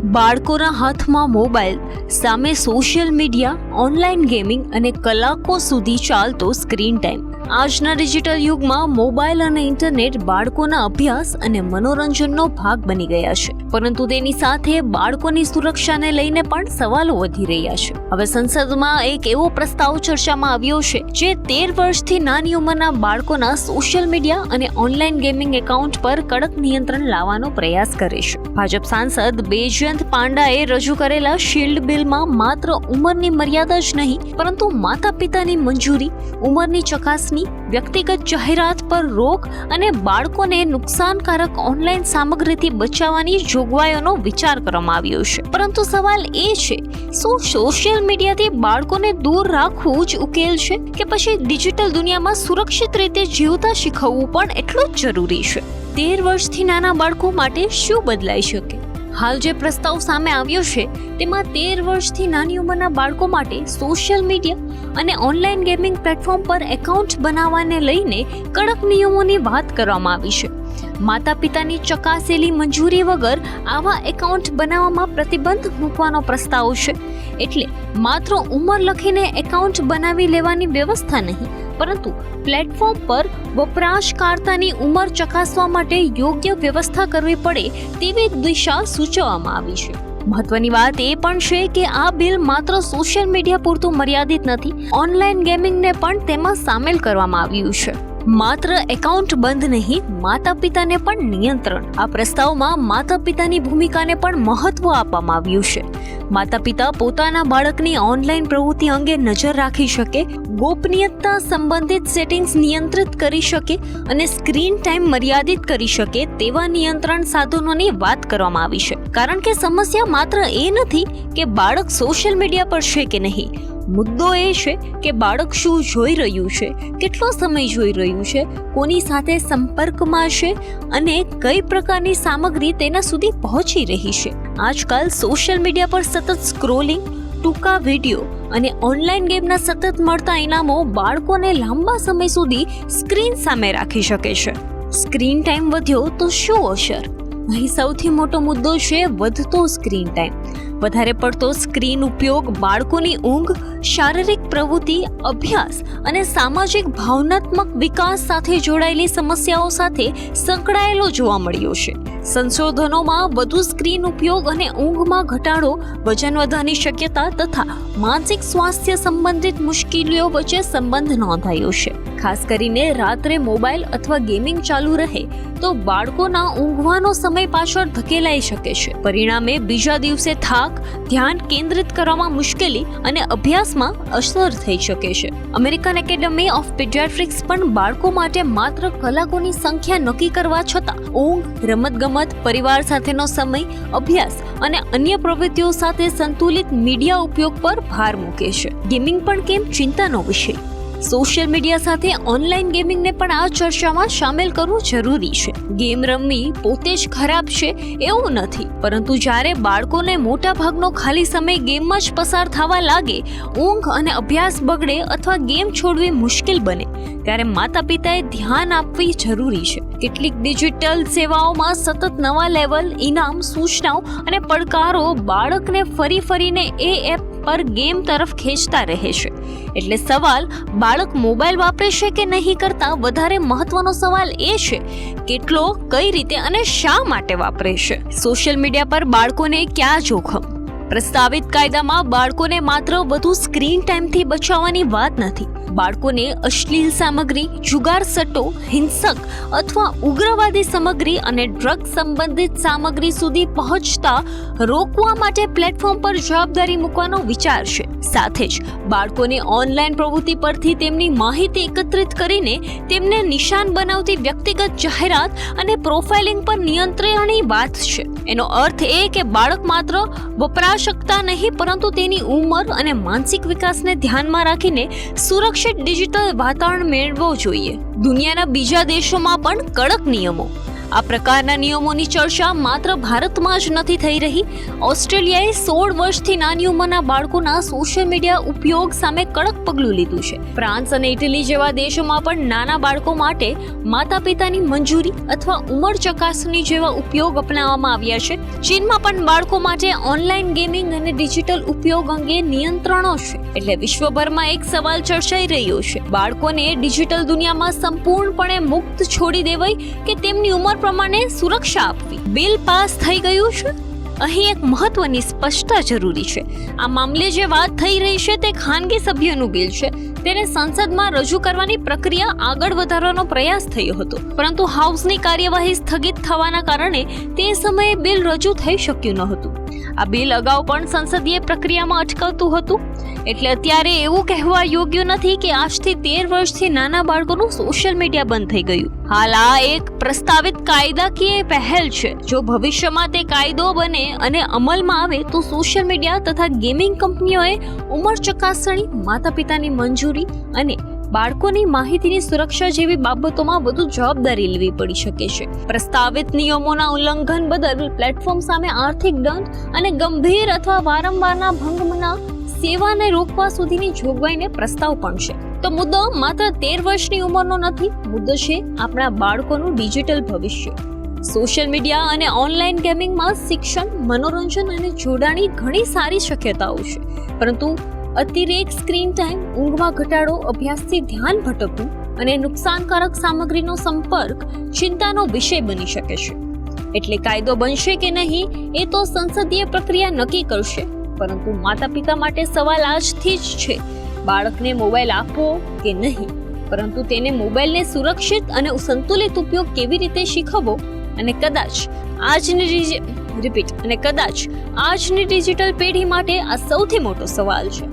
બાળકોના હાથમાં મોબાઈલ, સામે સોશિયલ મીડિયા, ઓનલાઈન ગેમિંગ અને કલાકો સુધી ચાલતો સ્ક્રીન ટાઈમ. આજના ડિજિટલ યુગમાં મોબાઈલ અને ઇન્ટરનેટ બાળકોના અભ્યાસ અને મનોરંજનનો ભાગ બની ગયા છે, પરંતુ તેની સાથે બાળકોની સુરક્ષાને લઈને પણ સવાલો વધી રહ્યા છે. હવે સંસદમાં એક એવો પ્રસ્તાવ ચર્ચામાં આવ્યો છે જે 13 વર્ષથી નાની ઉંમરના બાળકોના સોશિયલ મીડિયા અને ઓનલાઈન ગેમિંગ એકાઉન્ટ પર કડક નિયંત્રણ લાવવાનો પ્રયાસ કરે છે. ભાજપ સાંસદ બેજયંત પાંડાએ રજૂ કરેલા શિલ્ડ બિલમાં માત્ર ઉંમરની મર્યાદા જ નહીં, પરંતુ માતા પિતાની મંજૂરી, ઉંમરની ચકાસણી, વ્યક્તિગત જાહેરાત પર રોક અને બાળકોને નુકસાનકારક ઓનલાઈન સામગ્રીથી બચાવવાની જોગવાઈઓનો વિચાર કરવામાં આવ્યો છે. પરંતુ સવાલ એ છે, શું સોશિયલ મીડિયાથી બાળકોને દૂર રાખવું જ ઉકેલ છે કે પછી ડિજિટલ દુનિયામાં સુરક્ષિત રીતે જીવતા શીખવવું પણ એટલું જ જરૂરી છે? 13 વર્ષથી નાના બાળકો માટે શું બદલાઈ શકે? હાલ જે પ્રસ્તાવ સામે આવ્યો છે તેમાં 13 વર્ષથી નાની ઉંમરના બાળકો માટે સોશિયલ મીડિયા અને ઓનલાઈન ગેમિંગ પ્લેટફોર્મ પર એકાઉન્ટ બનાવવાને લઈને કડક નિયમોની વાત કરવામાં આવી છે. માતા પિતાની ચકાસેલી મંજૂરી વગર આવા એકાઉન્ટ બનાવવામાં પ્રતિબંધ મૂકવાનો પ્રસ્તાવ છે. એટલે માત્ર ઉંમર લખીને એકાઉન્ટ બનાવી લેવાની વ્યવસ્થા નહીં, પરંતુ પ્લેટફોર્મ પર વપરાશકર્તાની ઉંમર ચકાસવા માટે યોગ્ય વ્યવસ્થા કરવી પડે તેવી દિશા સૂચવવામાં આવી છે. મહત્વની વાત એ પણ છે કે આ બિલ માત્ર સોશિયલ મીડિયા પૂરતું મર્યાદિત નથી, ઓનલાઈન ગેમિંગને પણ તેમાં સામેલ કરવામાં આવ્યું છે. માત્ર એકાઉન્ટ બંધ નહીં, માતા પિતાને પણ નિયંત્રણ. આ પ્રસ્તાવમાં માતા પિતાની ભૂમિકાને પણ મહત્વ આપવામાં આવ્યું છે. માતા પિતા પોતાના બાળકની ઓનલાઈન પ્રવૃત્તિ અંગે નજર રાખી શકે, ગોપનીયતા સંબંધિત સેટિંગ્સ નિયંત્રિત કરી શકે અને સ્ક્રીન ટાઈમ મર્યાદિત કરી શકે તેવા નિયંત્રણ સાધનોની વાત કરવામાં આવી છે. કારણ કે સમસ્યા માત્ર એ નથી કે બાળક સોશિયલ મીડિયા પર છે કે નહીં, મુદ્દો એ છે કે બાળક શું જોઈ રહ્યું છે, કેટલો સમય જોઈ રહ્યું છે, કોની સાથે સંપર્કમાં છે અને કઈ પ્રકારની સામગ્રી તેના સુધી પહોંચી રહી છે. આજકાલ સોશિયલ મીડિયા પર સતત સ્ક્રોલિંગ, ટૂંકા વિડીયો અને ઓનલાઈન ગેમના સતત મળતા ઇનામો બાળકોને લાંબા સમય સુધી સ્ક્રીન સામે રાખી શકે છે. સ્ક્રીન ટાઈમ વધ્યો તો શું અસર? અહીં સૌથી મોટો મુદ્દો છે વધતો સ્ક્રીન ટાઈમ. વધારે પડતો સ્ક્રીન ઉપયોગ બાળકોની ઊંઘ, શારીરિક પ્રવૃત્તિ, અભ્યાસ અને સામાજિક ભાવનાત્મક વિકાસ સાથે જોડાયેલી સમસ્યાઓ સાથે સંકળાયેલો જોવા મળ્યો છે. સંશોધનોમાં વધુ સ્ક્રીન ઉપયોગ અને ઊંઘમાં ઘટાડો, વજન વધવાની શક્યતા તથા માનસિક સ્વાસ્થ્ય સંબંધિત મુશ્કેલીઓ વચ્ચે સંબંધ નોંધાયો છે. ખાસ કરીને રાત્રે મોબાઈલ અથવા ગેમિંગ ચાલુ રહે તો બાળકોના ઊંઘવાનો સમય પાછળ ધકેલાઈ શકે છે. પરિણામે બીજા દિવસે થાક, ધ્યાન કેન્દ્રિત કરવામાં મુશ્કેલી અને અભ્યાસમાં અસર થઈ શકે છે. અમેરિકન એકેડમી ઓફ પીડિયાટ્રિક્સ પણ બાળકો માટે માત્ર કલાકોની સંખ્યા નક્કી કરવા છતાં ઊંઘ, રમતગમત, પરિવાર સાથેનો સમય, અભ્યાસ અને અન્ય પ્રવૃત્તિઓ સાથે સંતુલિત મીડિયા ઉપયોગ પર ભાર મૂકે છે. ગેમિંગ પણ કેમ ચિંતાનો વિષય? સોશિયલ મીડિયા સાથે ઓનલાઈન ગેમિંગને પણ આ ચર્ચામાં સામેલ કરવું જરૂરી છે. ગેમ રમવી પોતે જ ખરાબ છે એવું નથી, પરંતુ જ્યારે બાળકોને મોટા ભાગનો ખાલી સમય ગેમમાં જ પસાર થવા લાગે, ઊંઘ અને અભ્યાસ બગડે અથવા ગેમ છોડવી મુશ્કેલ બને, ત્યારે માતા પિતાએ ધ્યાન આપવી જરૂરી છે. કેટલીક ડિજિટલ સેવાઓમાં સતત નવા લેવલ, ઇનામ, સૂચનાઓ અને પડકારો બાળકને ફરીને એ એપ પર ગેમ તરફ ખેંચતા રહે છે. એટલે સવાલ બાળક મોબાઈલ વાપરે છે કે નહીં કરતા વધારે મહત્વનો સવાલ એ છે કેટલો, કઈ રીતે અને શા માટે વાપરે છે. સોશિયલ મીડિયા પર બાળકોને ક્યાં જોખમ? પ્રસ્તાવિત કાયદામાં બાળકોને માત્ર વધુ સ્ક્રીન ટાઈમથી બચાવવાની વાત નથી. બાળકોને અશ્લીલ સામગ્રી, જુગાર સટ્ટો, હિંસક અથવા ઉગ્રવાદી સામગ્રી અને ડ્રગ સંબંધિત સામગ્રી સુધી પહોંચતા રોકવા માટે પ્લેટફોર્મ પર જવાબદારી મૂકવાનો વિચાર છે. સાથે જ બાળકોને ઓનલાઈન પ્રવૃત્તિ પરથી તેમની માહિતી એકત્રિત કરીને તેમને નિશાન બનાવતી વ્યક્તિગત જાહેરાત અને પ્રોફાઇલિંગ પર નિયંત્રણની વાત છે. એનો અર્થ એ કે બાળક માત્ર વપરાશકતા નહીં, પરંતુ તેની ઉંમર અને માનસિક વિકાસને ધ્યાનમાં રાખીને સુરક્ષિત ડિજિટલ વાતાવરણ મેળવવો જોઈએ. દુનિયાના બીજા દેશોમાં પણ કડક નિયમો આ પ્રકારના નિયમોની ચર્ચા માત્ર ભારતમાં જ નથી થઈ રહી. ઓસ્ટ્રેલિયાએ 16 વર્ષથી નાની ઉંમરના બાળકોના સોશિયલ મીડિયા ઉપયોગ સામે કડક પગલું લીધું છે. ફ્રાન્સ અને ઇટલી જેવા દેશોમાં પણ નાના બાળકો માટે માતા પિતાની મંજૂરી અથવા ઉંમર ચકાસણી જેવા ઉપયોગ અપનાવવામાં આવ્યા છે. ચીનમાં પણ બાળકો માટે ઓનલાઈન ગેમિંગ અને ડિજિટલ ઉપયોગ અંગે નિયંત્રણો છે. એટલે વિશ્વભરમાં એક સવાલ ચર્ચાઈ રહ્યો છે: બાળકોને ડિજિટલ દુનિયામાં સંપૂર્ણપણે મુક્ત છોડી દેવાય કે તેમની ઉંમર પ્રમાણે સુરક્ષા આપવી? બિલ પાસ થઈ ગયું છે. અહીં એક મહત્વની સ્પષ્ટતા જરૂરી છે. આ મામલે જે વાત થઈ રહી છે તે ખાનગી સભ્યનું બિલ છે. તેને સંસદમાં રજૂ કરવાની પ્રક્રિયા આગળ વધારવાનો પ્રયાસ થયો હતો, પરંતુ હાઉસની કાર્યવાહી સ્થગિત થવાના કારણે તે સમયે બિલ રજૂ થઈ શક્યું ન હતું. આ બિલ અગાઉ પણ સંસદીય પ્રક્રિયામાં અટકાવતું હતું. એટલે અત્યારે એવું કહેવા યોગ્ય નથી કે આજથી 13 વર્ષથી નાના બાળકોનું સોશિયલ મીડિયા બંધ થઈ ગયું. હાલ આ એક પ્રસ્તાવિત કાયદાકીય પહેલ છે. જો ભવિષ્યમાં તે કાયદો બને અને અમલમાં આવે તો સોશિયલ મીડિયા તથા ગેમિંગ કંપનીઓએ ઉંમર ચકાસણી, માતા પિતાની મંજૂરી અને બાળકોની માહિતીની સુરક્ષા જેવી બાબતોમાં વધુ જવાબદારી લેવી પડી શકે છે. પ્રસ્તાવિત નિયમોના ઉલ્લંઘન બદલ પ્લેટફોર્મ સામે આર્થિક દંડ અને ગંભીર અથવા વારંવારના ભંગના સેવાને રોકવા સુધીની જોગવાઈને પ્રસ્તાવ પણ છે. તો મુદ્દો માત્ર 13 વર્ષની ઉંમરનો નથી, મુદ્દો છે આપણા બાળકોનું ડિજિટલ ભવિષ્ય. સોશિયલ મીડિયા અને ઓનલાઈન ગેમિંગમાં શિક્ષણ, મનોરંજન અને જોડાણની ઘણી સારી શક્યતાઓ છે, પરંતુ અતિરેક સ્ક્રીન ટાઈમ, ઊંઘમાં ઘટાડો, અભ્યાસથી ધ્યાન ભટકવું અને નુકસાનકારક સામગ્રીનો સંપર્ક ચિંતાનો વિષય બની શકે છે. એટલે કાયદો બનશે કે નહીં એ તો સંસદીય પ્રક્રિયા નક્કી કરશે, પરંતુ માતા પિતા માટે સવાલ આજથી જ છે: બાળકને મોબાઈલ આપવો કે નહીં, પરંતુ તેને મોબાઈલને સુરક્ષિત અને સંતુલિત ઉપયોગ કેવી રીતે શીખવવો. અને કદાચ આજની ડિજિટલ પેઢી માટે આ સૌથી મોટો સવાલ છે.